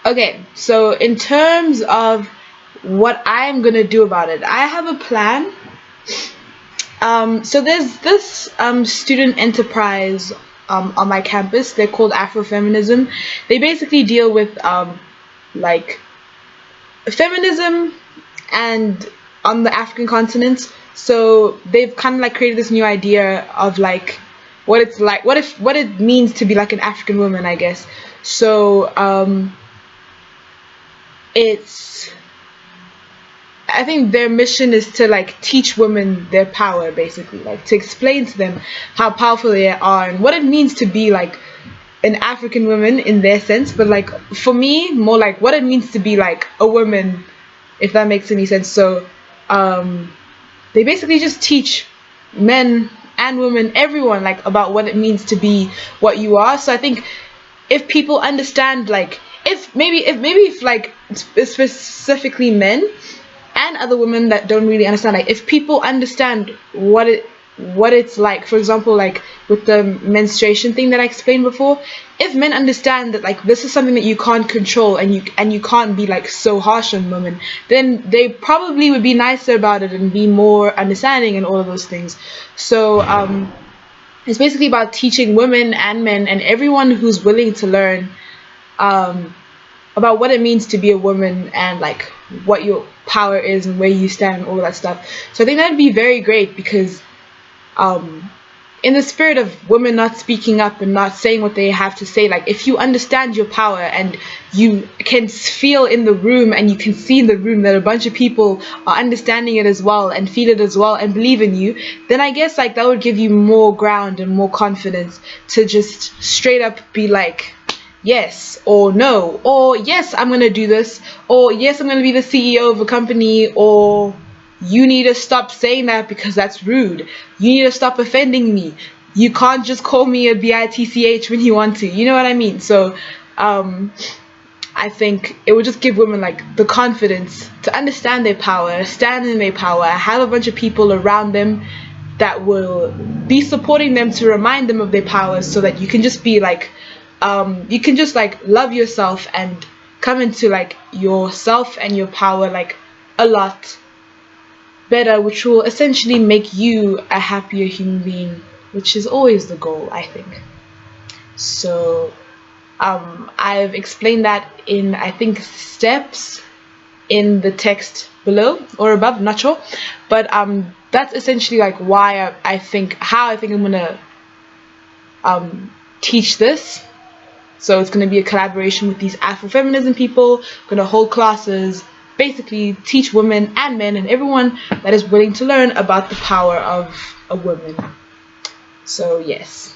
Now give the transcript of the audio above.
Okay, so in terms of what I'm gonna do about it, I have a plan. So there's this student enterprise on my campus. They're called Afrofeminism. They basically deal with like feminism and on the African continent. So they've kind of like created this new idea of like what it's like, what it means to be like an African woman, I guess. So it's I think their mission is to like teach women their power, basically, like to explain to them how powerful they are and what it means to be like an African woman in their sense, but like for me, more like what it means to be like a woman, if that makes any sense. So they basically just teach men and women, everyone, like about what it means to be what you are. So I think if people understand, like if like specifically men and other women that don't really understand, like if people understand what it's like, for example, like with the menstruation thing that I explained before, if men understand that like this is something that you can't control and you can't be like so harsh on women, then they probably would be nicer about it and be more understanding and all of those things. So it's basically about teaching women and men and everyone who's willing to learn um about what it means to be a woman and like what your power is and where you stand and all of that stuff. So I think that'd be very great because um in the spirit of women not speaking up and not saying what they have to say, like if you understand your power and you can feel in the room and you can see in the room that a bunch of people are understanding it as well and feel it as well and believe in you, then I guess like that would give you more ground and more confidence to just straight up be like yes or no, or yes I'm gonna do this, or yes I'm gonna be the CEO of a company, or you need to stop saying that because that's rude. You need to stop offending me. You can't just call me a bitch when you want to. You know what I mean? So I think it would just give women like the confidence to understand their power, stand in their power, have a bunch of people around them that will be supporting them to remind them of their powers, so that you can just be like you can just like love yourself and come into like yourself and your power like a lot better, which will essentially make you a happier human being, which is always the goal, I think. So I've explained that in, I think, steps in the text below or above, not sure, but that's essentially like why I think how I think I'm gonna teach this. So it's going to be a collaboration with these Afrofeminism people. I'm going to hold classes, basically teach women and men and everyone that is willing to learn about the power of a woman. So yes.